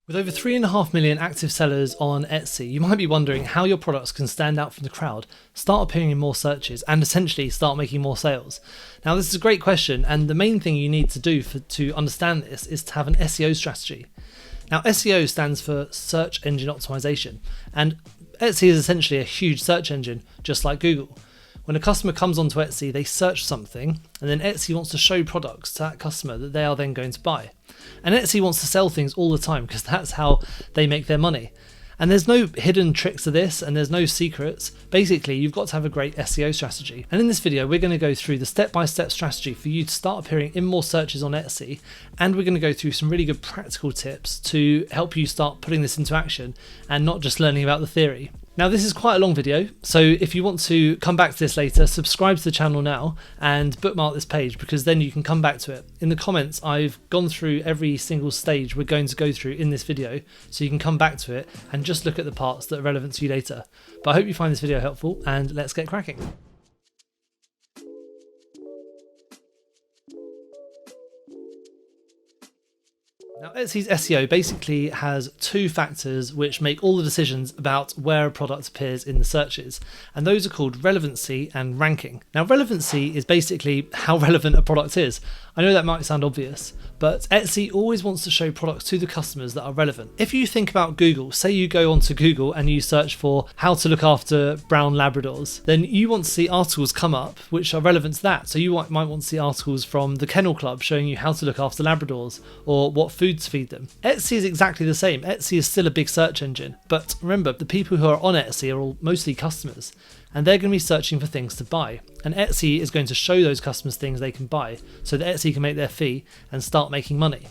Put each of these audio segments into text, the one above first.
With over 3.5 million active sellers on Etsy, you might be wondering how your products can stand out from the crowd, start appearing in more searches, and essentially start making more sales. Now, this is a great question, and the main thing you need to do to understand this is to have an SEO strategy. Now, SEO stands for Search Engine Optimization, and Etsy is essentially a huge search engine, just like Google. When a customer comes onto Etsy, they search something, and then Etsy wants to show products to that customer that they are then going to buy. And Etsy wants to sell things all the time because that's how they make their money. And there's no hidden tricks to this, and there's no secrets. Basically, you've got to have a great SEO strategy. And in this video, we're going to go through the step-by-step strategy for you to start appearing in more searches on Etsy. And we're going to go through some really good practical tips to help you start putting this into action and not just learning about the theory. Now, this is quite a long video, so if you want to come back to this later, subscribe to the channel now and bookmark this page, because then you can come back to it. In the comments, I've gone through every single stage we're going to go through in this video, so you can come back to it and just look at the parts that are relevant to you later. But I hope you find this video helpful, and let's get cracking. Now, Etsy's SEO basically has two factors which make all the decisions about where a product appears in the searches, and those are called relevancy and ranking. Now, relevancy is basically how relevant a product is. I know that might sound obvious, but Etsy always wants to show products to the customers that are relevant. If you think about Google, say you go onto Google and you search for how to look after brown Labradors, then you want to see articles come up which are relevant to that. So you might want to see articles from the Kennel Club showing you how to look after Labradors or what food to feed them. Etsy is exactly the same. Etsy is still a big search engine, but remember, the people who are on Etsy are all mostly customers, and they're going to be searching for things to buy. And Etsy is going to show those customers things they can buy so that Etsy can make their fee and start making money.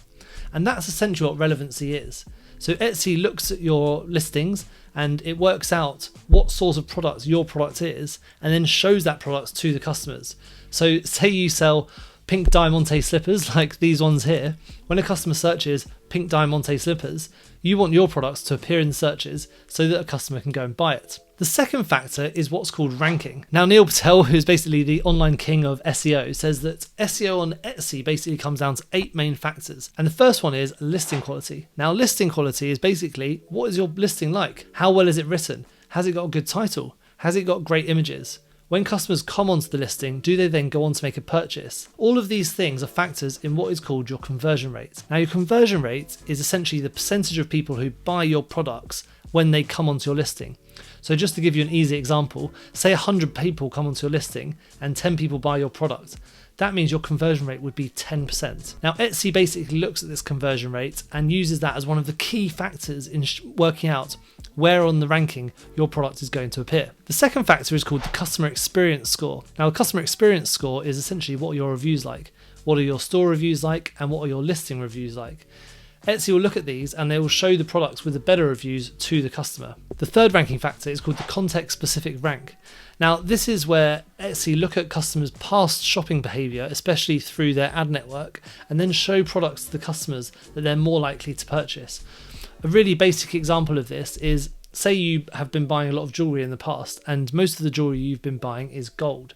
And that's essentially what relevancy is. So Etsy looks at your listings and it works out what sort of product your product is and then shows that product to the customers. So say you sell pink diamante slippers like these ones here. When a customer searches pink diamante slippers, you want your products to appear in searches so that a customer can go and buy it. The second factor is what's called ranking. Now, Neil Patel, who's basically the online king of SEO, says that SEO on Etsy basically comes down to 8 main factors. And the first one is listing quality. Now, listing quality is basically, what is your listing like? How well is it written? Has it got a good title? Has it got great images? When customers come onto the listing, do they then go on to make a purchase? All of these things are factors in what is called your conversion rate. Now, your conversion rate is essentially the percentage of people who buy your products when they come onto your listing. So just to give you an easy example, say 100 people come onto your listing and 10 people buy your product. That means your conversion rate would be 10%. Now, Etsy basically looks at this conversion rate and uses that as one of the key factors in working out where on the ranking your product is going to appear. The second factor is called the customer experience score. Now, the customer experience score is essentially what are your reviews like, what are your store reviews like, and what are your listing reviews like. Etsy will look at these and they will show the products with the better reviews to the customer. The third ranking factor is called the context-specific rank. Now, this is where Etsy look at customers' past shopping behaviour, especially through their ad network, and then show products to the customers that they're more likely to purchase. A really basic example of this is, say you have been buying a lot of jewellery in the past, and most of the jewellery you've been buying is gold.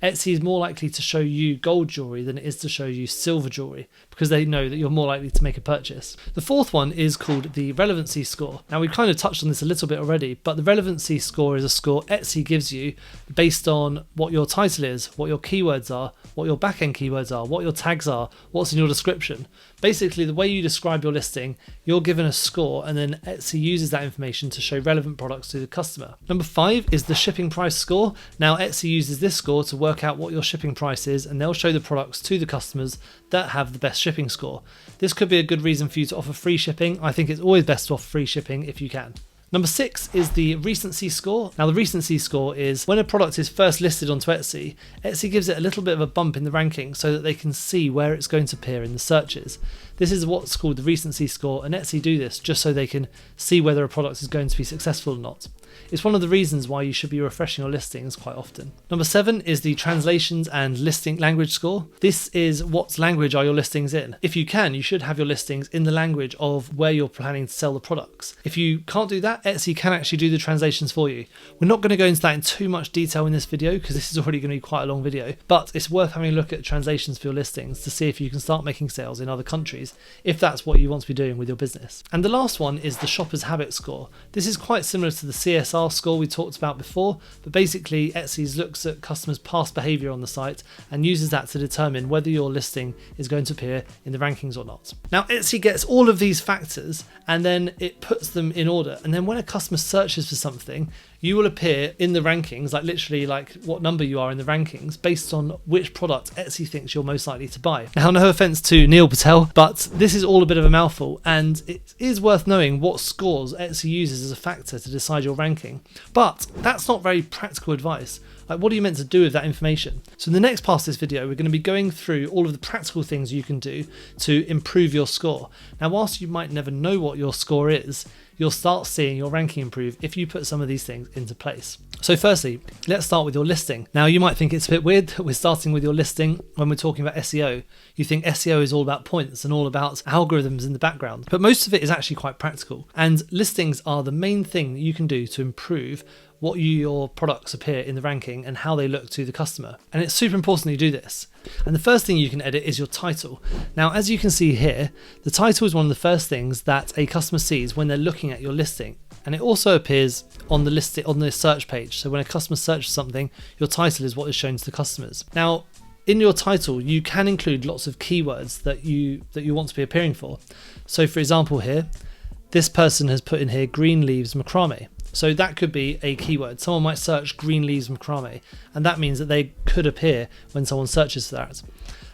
Etsy is more likely to show you gold jewellery than it is to show you silver jewellery, because they know that you're more likely to make a purchase. The fourth one is called the Relevancy Score. Now, we've kind of touched on this a little bit already, but the Relevancy Score is a score Etsy gives you based on what your title is, what your keywords are, what your back-end keywords are, what your tags are, what's in your description. Basically, the way you describe your listing, you're given a score, and then Etsy uses that information to show relevant products to the customer. Number 5 is the shipping price score. Now, Etsy uses this score to work out what your shipping price is, and they'll show the products to the customers that have the best shipping score. This could be a good reason for you to offer free shipping. I think it's always best to offer free shipping if you can. Number 6 is the recency score. Now, the recency score is when a product is first listed onto Etsy, Etsy gives it a little bit of a bump in the ranking so that they can see where it's going to appear in the searches. This is what's called the recency score, and Etsy do this just so they can see whether a product is going to be successful or not. It's one of the reasons why you should be refreshing your listings quite often. Number 7 is the translations and listing language score. This is what language are your listings in. If you can, you should have your listings in the language of where you're planning to sell the products. If you can't do that, Etsy can actually do the translations for you. We're not going to go into that in too much detail in this video because this is already going to be quite a long video, but it's worth having a look at translations for your listings to see if you can start making sales in other countries if that's what you want to be doing with your business. And the last one is the shopper's habit score. This is quite similar to the CSR score we talked about before, but basically Etsy looks at customers' past behavior on the site and uses that to determine whether your listing is going to appear in the rankings or not. Now Etsy gets all of these factors and then it puts them in order, and then when a customer searches for something, you will appear in the rankings, like literally like what number you are in the rankings based on which product Etsy thinks you're most likely to buy. Now, no offense to Neil Patel, but this is all a bit of a mouthful, and it is worth knowing what scores Etsy uses as a factor to decide your ranking. But that's not very practical advice. Like, what are you meant to do with that information? So in the next part of this video, we're going to be going through all of the practical things you can do to improve your score. Now, whilst you might never know what your score is, you'll start seeing your ranking improve if you put some of these things into place. So firstly, let's start with your listing. Now, you might think it's a bit weird that we're starting with your listing when we're talking about SEO. You think SEO is all about points and all about algorithms in the background, but most of it is actually quite practical. And listings are the main thing that you can do to improve what your products appear in the ranking and how they look to the customer. And it's super important that you do this. And the first thing you can edit is your title. Now, as you can see here, the title is one of the first things that a customer sees when they're looking at your listing. And it also appears on the list on the search page. So when a customer searches something, your title is what is shown to the customers. Now, in your title, you can include lots of keywords that you want to be appearing for. So for example here, this person has put in here green leaves macrame. So that could be a keyword. Someone might search green leaves macrame, and that means that they could appear when someone searches for that.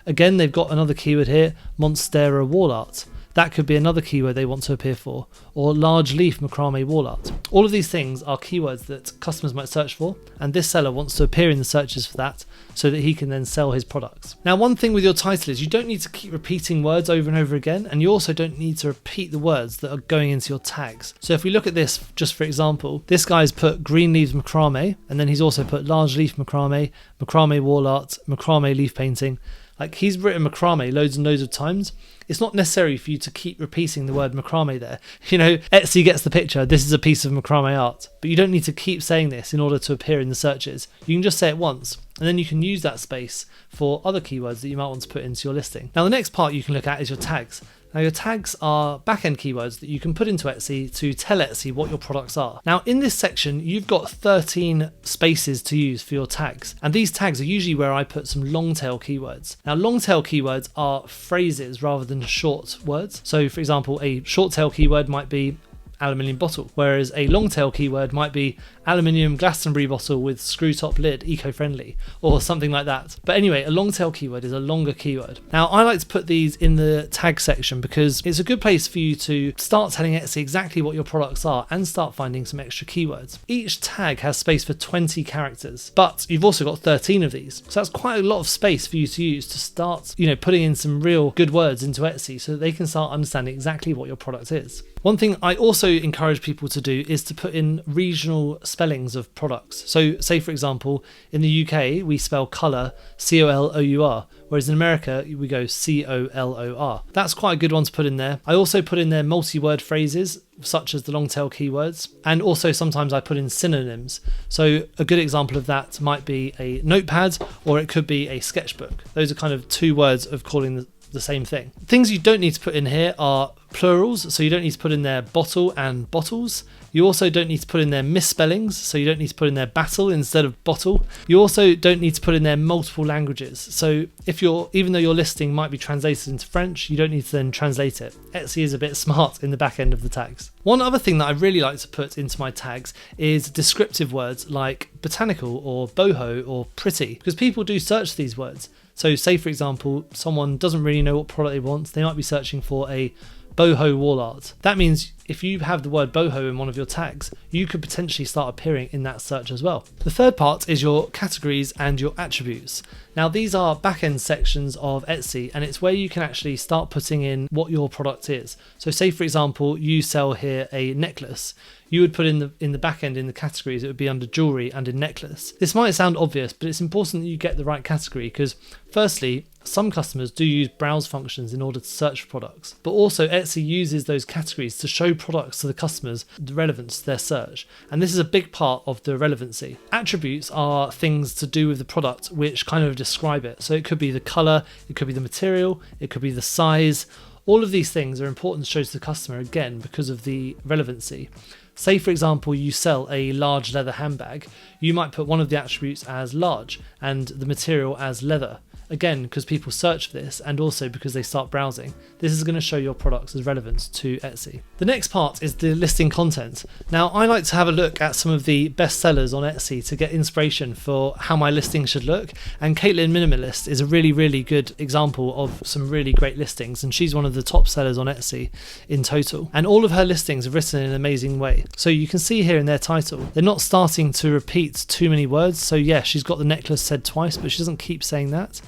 Again, they've got another keyword here, monstera wall art. That could be another keyword they want to appear for, or large leaf macrame wall art. All of these things are keywords that customers might search for, and this seller wants to appear in the searches for that so that he can then sell his products. Now, one thing with your title is you don't need to keep repeating words over and over again, and you also don't need to repeat the words that are going into your tags. So if we look at this, just for example, this guy's put green leaves macrame, and then he's also put large leaf macrame, macrame wall art, macrame leaf painting. Like, he's written macrame loads and loads of times. It's not necessary for you to keep repeating the word macrame there. You know, Etsy gets the picture. This is a piece of macrame art, but you don't need to keep saying this in order to appear in the searches. You can just say it once, and then you can use that space for other keywords that you might want to put into your listing. Now, the next part you can look at is your tags. Now, your tags are back-end keywords that you can put into Etsy to tell Etsy what your products are. Now, in this section, you've got 13 spaces to use for your tags. And these tags are usually where I put some long-tail keywords. Now, long-tail keywords are phrases rather than short words. So, for example, a short-tail keyword might be aluminium bottle, whereas a long tail keyword might be aluminium Glastonbury bottle with screw top lid, eco-friendly, or something like that. But anyway, a long tail keyword is a longer keyword. Now, I like to put these in the tag section because it's a good place for you to start telling Etsy exactly what your products are and start finding some extra keywords. Each tag has space for 20 characters, but you've also got 13 of these. So that's quite a lot of space for you to use to start, putting in some real good words into Etsy so that they can start understanding exactly what your product is. One thing I also encourage people to do is to put in regional spellings of products. So say, for example, in the UK, we spell colour C-O-L-O-U-R, whereas in America, we go C-O-L-O-R. That's quite a good one to put in there. I also put in there multi-word phrases, such as the long tail keywords, and also sometimes I put in synonyms. So a good example of that might be a notepad, or it could be a sketchbook. Those are kind of two words of calling the same thing. Things you don't need to put in here are plurals, so you don't need to put in there bottle and bottles. You also don't need to put in there misspellings, so you don't need to put in there battle instead of bottle. You also don't need to put in there multiple languages. So even though your listing might be translated into French, you don't need to then translate it. Etsy is a bit smart in the back end of the tags. One other thing that I really like to put into my tags is descriptive words like botanical or boho or pretty, because people do search these words. So say, for example, someone doesn't really know what product they want. They might be searching for a boho wall art. That means if you have the word boho in one of your tags, you could potentially start appearing in that search as well. The third part is your categories and your attributes. Now these are back-end sections of Etsy, and it's where you can actually start putting in what your product is. So say for example, you sell here a necklace. You would put in the back end in the categories, it would be under jewelry and in necklace. This might sound obvious, but it's important that you get the right category because firstly, some customers do use browse functions in order to search for products, but also Etsy uses those categories to show products to the customers the relevance to their search. And this is a big part of the relevancy. Attributes are things to do with the product which kind of describe it. So it could be the color, it could be the material, it could be the size. All of these things are important to show to the customer again because of the relevancy. Say for example you sell a large leather handbag, you might put one of the attributes as large and the material as leather. Again, because people search for this and also because they start browsing, this is going to show your products as relevant to Etsy. The next part is the listing content. Now I like to have a look at some of the best sellers on Etsy to get inspiration for how my listing should look, and Caitlin Minimalist is a really good example of some really great listings, and she's one of the top sellers on Etsy in total, and all of her listings are written in an amazing way. So you can see here in their title, they're not starting to repeat too many words. So yeah, she's got the necklace said twice, but she doesn't keep saying that.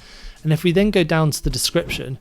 And if we then go down to the description,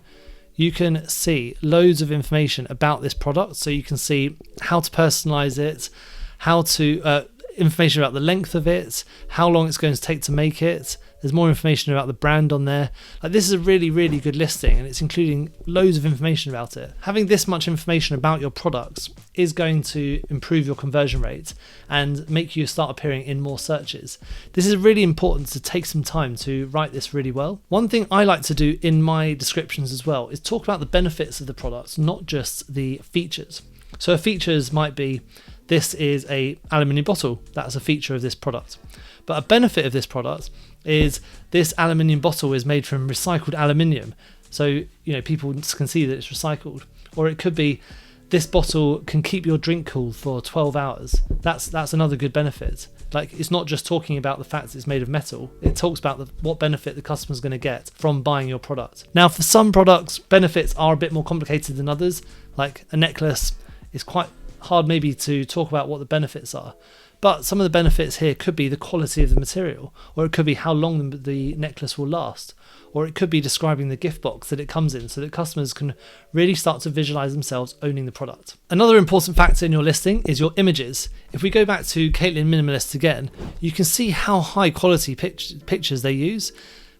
you can see loads of information about this product. So you can see how to personalize it, how to information about the length of it, how long it's going to take to make it. There's more information about the brand on there. Like, this is a really good listing, and it's including loads of information about it. Having this much information about your products is going to improve your conversion rate and make you start appearing in more searches. This is really important to take some time to write this really well. One thing I like to do in my descriptions as well is talk about the benefits of the products, not just the features. So features might be, this is a aluminium bottle. That's a feature of this product. But a benefit of this product is this aluminium bottle is made from recycled aluminium. So, people can see that it's recycled. Or it could be, this bottle can keep your drink cool for 12 hours. That's another good benefit. Like, it's not just talking about the fact it's made of metal. It talks about what benefit the customer's going to get from buying your product. Now, for some products, benefits are a bit more complicated than others. Like a necklace is quite hard maybe to talk about what the benefits are. But some of the benefits here could be the quality of the material, or it could be how long the necklace will last, or it could be describing the gift box that it comes in so that customers can really start to visualize themselves owning the product. Another important factor in your listing is your images. If we go back to Caitlin Minimalist again, you can see how high quality pictures they use.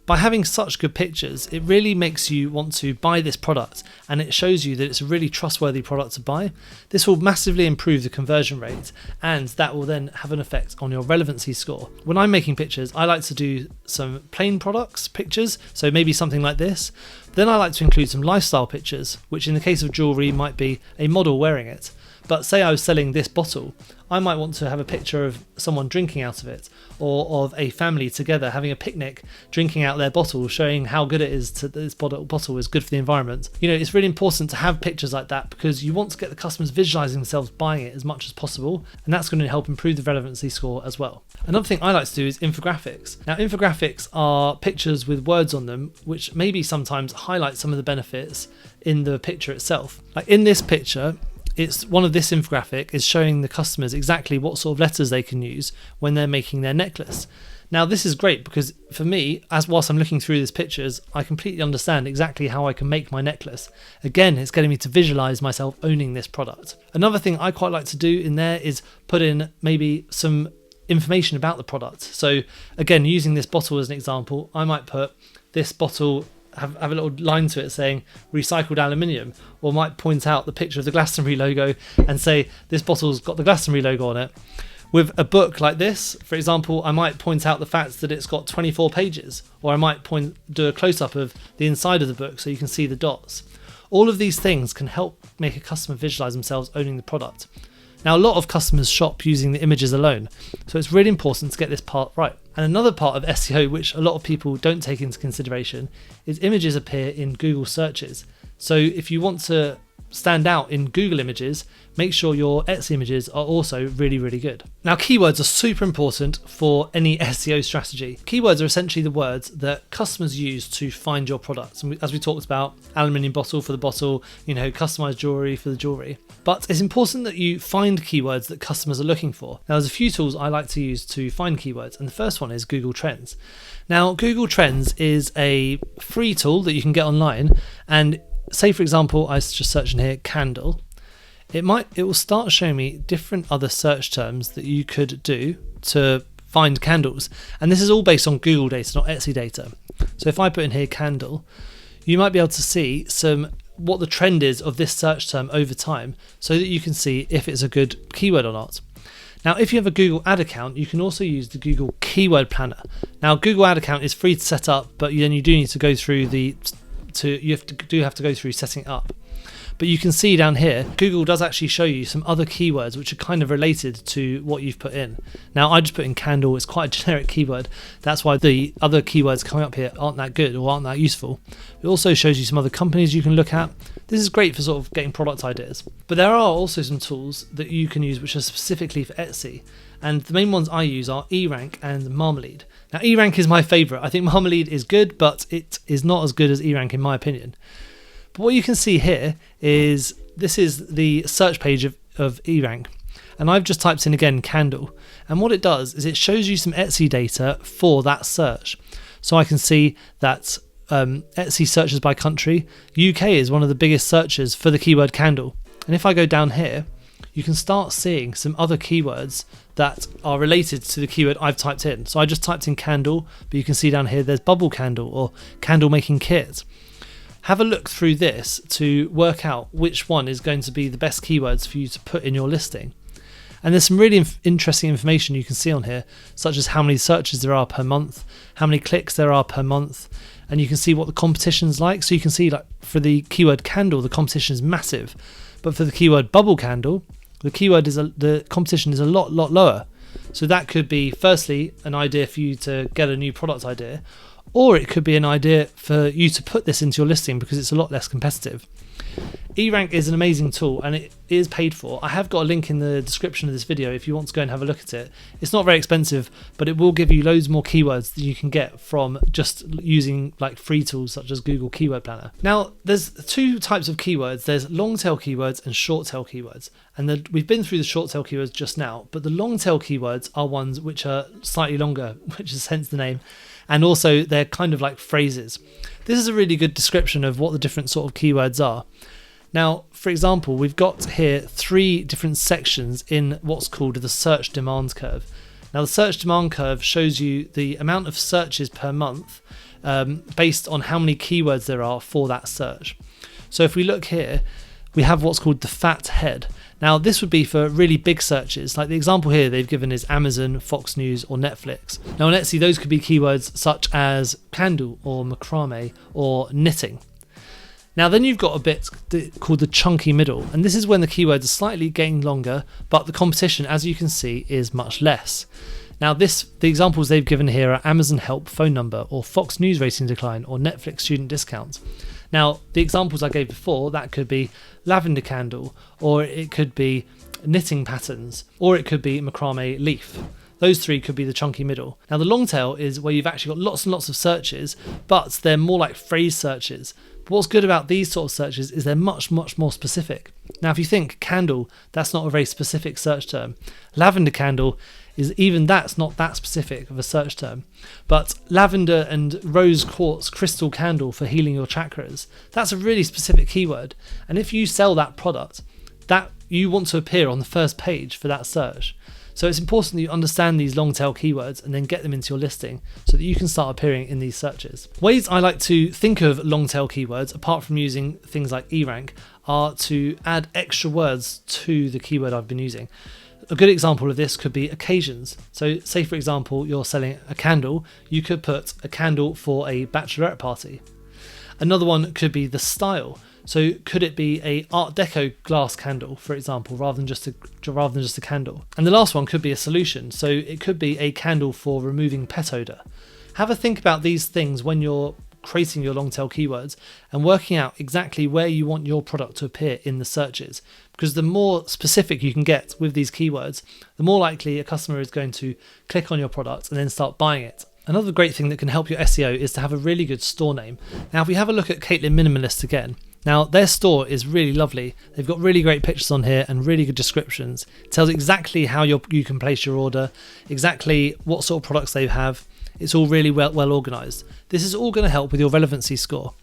By having such good pictures, it really makes you want to buy this product, and it shows you that it's a really trustworthy product to buy. This will massively improve the conversion rate, and that will then have an effect on your relevancy score. When I'm making pictures, I like to do some plain products pictures, so maybe something like this. Then I like to include some lifestyle pictures, which in the case of jewelry might be a model wearing it. But say I was selling this bottle, I might want to have a picture of someone drinking out of it, or of a family together having a picnic, drinking out their bottle, showing how good it is that this bottle is good for the environment. It's really important to have pictures like that because you want to get the customers visualizing themselves buying it as much as possible, and that's going to help improve the relevancy score as well. Another thing I like to do is infographics. Now, infographics are pictures with words on them, which maybe sometimes highlight some of the benefits in the picture itself. Like in this picture, it's one of this infographic is showing the customers exactly what sort of letters they can use when they're making their necklace. Now this is great because for me, whilst I'm looking through these pictures, I completely understand exactly how I can make my necklace. Again, it's getting me to visualize myself owning this product. Another thing I quite like to do in there is put in maybe some information about the product. So again, using this bottle as an example, I might put this bottle have a little line to it saying recycled aluminium, or might point out the picture of the Glastonbury logo and say this bottle's got the Glastonbury logo on it. With a book like this, for example, I might point out the fact that it's got 24 pages, or I might do a close-up of the inside of the book so you can see the dots. All of these things can help make a customer visualize themselves owning the product. Now, a lot of customers shop using the images alone, so it's really important to get this part right. And another part of SEO which a lot of people don't take into consideration is images appear in Google searches. So if you want to stand out in Google images, make sure your Etsy images are also really, really good. Now, keywords are super important for any SEO strategy. Keywords are essentially the words that customers use to find your products. And as we talked about, aluminium bottle for the bottle, customized jewelry for the jewelry. But it's important that you find keywords that customers are looking for. Now, there's a few tools I like to use to find keywords, and the first one is Google Trends. Now, Google Trends is a free tool that you can get online, and say for example, I just search in here candle. It will start showing me different other search terms that you could do to find candles, and this is all based on Google data, not Etsy data. So if I put in here candle, you might be able to see what the trend is of this search term over time, so that you can see if it's a good keyword or not. Now, if you have a Google ad account, you can also use the Google Keyword Planner. Now, Google ad account is free to set up, but then you do need to go through you have to go through setting it up. But you can see down here, Google does actually show you some other keywords which are kind of related to what you've put in. Now, I just put in candle, it's quite a generic keyword. That's why the other keywords coming up here aren't that good or aren't that useful. It also shows you some other companies you can look at. This is great for sort of getting product ideas. But there are also some tools that you can use which are specifically for Etsy. And the main ones I use are eRank and Marmalade. Now, eRank is my favourite. I think Marmalade is good, but it is not as good as eRank in my opinion. But what you can see here is this is the search page of eRank, and I've just typed in again candle, and what it does is it shows you some Etsy data for that search. So I can see that Etsy searches by country, UK is one of the biggest searches for the keyword candle, and if I go down here, you can start seeing some other keywords that are related to the keyword I've typed in. So I just typed in candle, but you can see down here there's bubble candle or candle making kit. Have a look through this to work out which one is going to be the best keywords for you to put in your listing. And there's some really interesting information you can see on here, such as how many searches there are per month, how many clicks there are per month, and you can see what the competition's like. So you can see, like, for the keyword candle, the competition is massive, but for the keyword bubble candle, the competition is a lot lower. So that could be, firstly, an idea for you to get a new product idea, or it could be an idea for you to put this into your listing because it's a lot less competitive. eRank is an amazing tool and it is paid for. I have got a link in the description of this video if you want to go and have a look at it. It's not very expensive, but it will give you loads more keywords that you can get from just using like free tools such as Google Keyword Planner. Now, there's two types of keywords. There's long tail keywords and short tail keywords. And we've been through the short tail keywords just now, but the long tail keywords are ones which are slightly longer, which is hence the name. And also they're kind of like phrases. This is a really good description of what the different sort of keywords are. Now, for example, we've got here 3 different sections in what's called the search demand curve. Now, the search demand curve shows you the amount of searches per month based on how many keywords there are for that search. So if we look here, we have what's called the fat head. Now, this would be for really big searches. Like the example here they've given is Amazon, Fox News or Netflix. Now on Etsy, those could be keywords such as candle or macrame or knitting. Now then you've got a bit called the chunky middle, and this is when the keywords are slightly getting longer, but the competition, as you can see, is much less. Now the examples they've given here are Amazon help phone number or Fox News rating decline or Netflix student discounts. Now, the examples I gave before, that could be lavender candle, or it could be knitting patterns, or it could be macrame leaf. Those 3 could be the chunky middle. Now, the long tail is where you've actually got lots and lots of searches, but they're more like phrase searches. But what's good about these sort of searches is they're much more specific. Now, if you think candle, that's not a very specific search term. Lavender candle that's not that specific of a search term. But lavender and rose quartz crystal candle for healing your chakras, that's a really specific keyword. And if you sell that product, that you want to appear on the first page for that search. So it's important that you understand these long tail keywords and then get them into your listing so that you can start appearing in these searches. Ways I like to think of long tail keywords, apart from using things like eRank, are to add extra words to the keyword I've been using. A good example of this could be occasions. So say for example you're selling a candle, you could put a candle for a bachelorette party. Another one could be the style. So could it be a Art Deco glass candle, for example, rather than just a candle? And the last one could be a solution. So it could be a candle for removing pet odor. Have a think about these things when you're creating your long tail keywords and working out exactly where you want your product to appear in the searches. Because the more specific you can get with these keywords, the more likely a customer is going to click on your product and then start buying it. Another great thing that can help your SEO is to have a really good store name. Now, if we have a look at Caitlin Minimalist again, now their store is really lovely. They've got really great pictures on here and really good descriptions. It tells exactly how you can place your order, exactly what sort of products they have. It's all really well organized. This is all going to help with your relevancy score.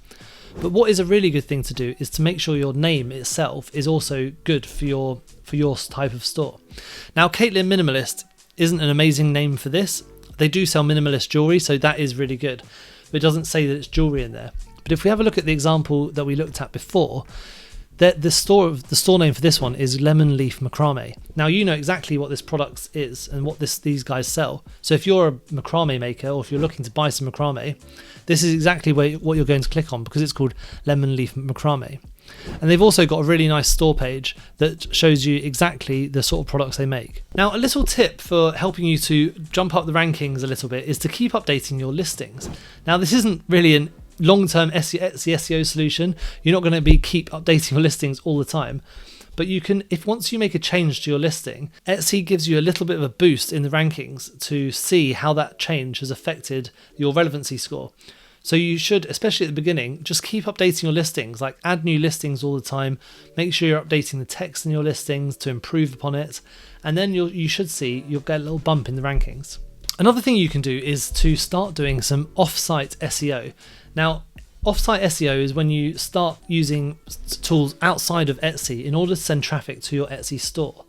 But what is a really good thing to do is to make sure your name itself is also good for your type of store. Now, Caitlin Minimalist isn't an amazing name for this. They do sell minimalist jewelry, so that is really good. But it doesn't say that it's jewelry in there. But if we have a look at the example that we looked at before, the store name for this one is Lemon Leaf Macrame. Now, you know exactly what this product is and what these guys sell. So if you're a macrame maker, or if you're looking to buy some macrame, this is exactly what you're going to click on, because it's called Lemon Leaf Macrame. And they've also got a really nice store page that shows you exactly the sort of products they make. Now, a little tip for helping you to jump up the rankings a little bit is to keep updating your listings. Now, this isn't really an long-term Etsy SEO solution. You're not going to keep updating your listings all the time, but you can, if once you make a change to your listing, Etsy gives you a little bit of a boost in the rankings to see how that change has affected your relevancy score. So you should, especially at the beginning, just keep updating your listings, like add new listings all the time. Make sure you're updating the text in your listings to improve upon it, and then you should see you'll get a little bump in the rankings. Another thing you can do is to start doing some off-site SEO. Now, off-site SEO is when you start using tools outside of Etsy in order to send traffic to your Etsy store.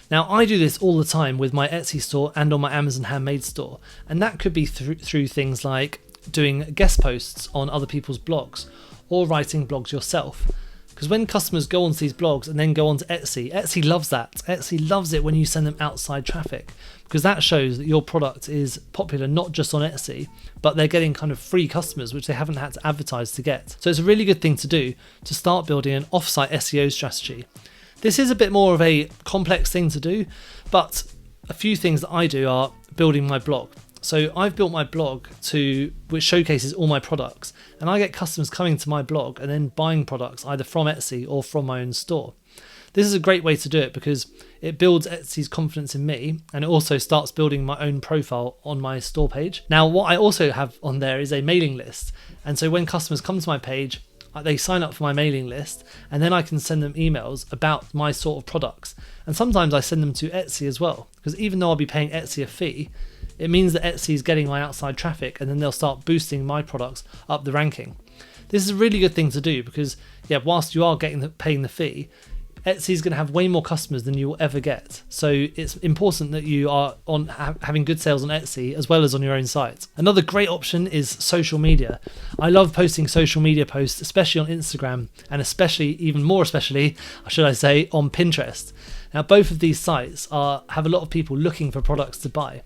Now, I do this all the time with my Etsy store and on my Amazon Handmade store, and that could be through things like doing guest posts on other people's blogs or writing blogs yourself. Because when customers go onto these blogs and then go onto Etsy, Etsy loves that. Etsy loves it when you send them outside traffic, because that shows that your product is popular not just on Etsy, but they're getting kind of free customers, which they haven't had to advertise to get. So it's a really good thing to do to start building an off-site SEO strategy. This is a bit more of a complex thing to do, but a few things that I do are building my blog. So I've built my blog which showcases all my products, and I get customers coming to my blog and then buying products either from Etsy or from my own store. This is a great way to do it because it builds Etsy's confidence in me, and it also starts building my own profile on my store page. Now, what I also have on there is a mailing list, and so when customers come to my page, they sign up for my mailing list, and then I can send them emails about my sort of products. And sometimes I send them to Etsy as well, because even though I'll be paying Etsy a fee, it means that Etsy is getting my outside traffic, and then they'll start boosting my products up the ranking. This is a really good thing to do because, whilst you are paying the fee, Etsy is going to have way more customers than you will ever get. So it's important that you are having good sales on Etsy as well as on your own site. Another great option is social media. I love posting social media posts, especially on Instagram, and even more especially, should I say, on Pinterest. Now, both of these sites have a lot of people looking for products to buy.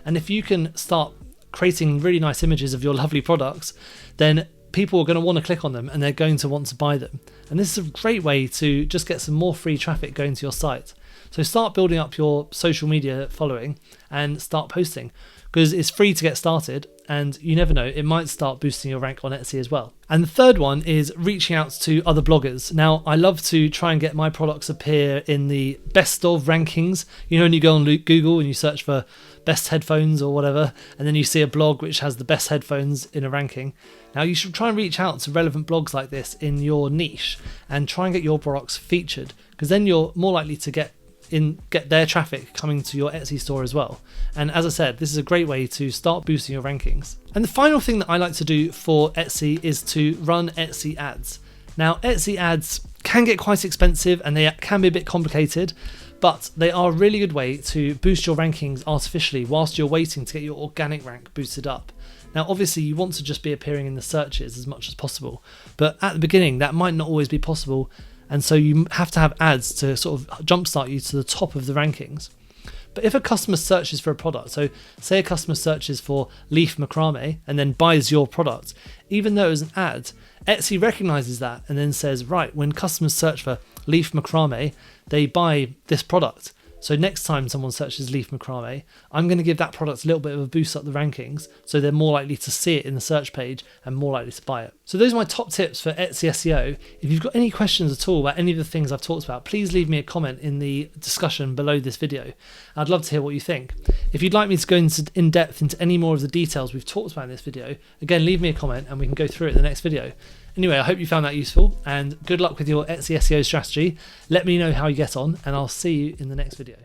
And if you can start creating really nice images of your lovely products, then people are going to want to click on them and they're going to want to buy them. And this is a great way to just get some more free traffic going to your site. So start building up your social media following and start posting, because it's free to get started, and you never know, it might start boosting your rank on Etsy as well. And the third one is reaching out to other bloggers. Now, I love to try and get my products appear in the best of rankings. You know, when you go on Google and you search for best headphones or whatever, and then you see a blog which has the best headphones in a ranking. Now, you should try and reach out to relevant blogs like this in your niche and try and get your products featured, because then you're more likely to get their traffic coming to your Etsy store as well. And as I said, this is a great way to start boosting your rankings. And the final thing that I like to do for Etsy is to run Etsy ads. Now, Etsy ads can get quite expensive and they can be a bit complicated, but they are a really good way to boost your rankings artificially whilst you're waiting to get your organic rank boosted up. Now, obviously, you want to just be appearing in the searches as much as possible, but at the beginning, that might not always be possible. And so you have to have ads to sort of jumpstart you to the top of the rankings. But if a customer searches for a product, so say a customer searches for leaf macrame and then buys your product, even though it was an ad, Etsy recognizes that and then says, right, when customers search for leaf macrame, they buy this product. So next time someone searches leaf macrame, I'm going to give that product a little bit of a boost up the rankings, so they're more likely to see it in the search page and more likely to buy it. So those are my top tips for Etsy SEO. If you've got any questions at all about any of the things I've talked about, please leave me a comment in the discussion below this video. I'd love to hear what you think. If you'd like me to go in depth into any more of the details we've talked about in this video, again, leave me a comment and we can go through it in the next video. Anyway, I hope you found that useful, and good luck with your Etsy SEO strategy. Let me know how you get on, and I'll see you in the next video.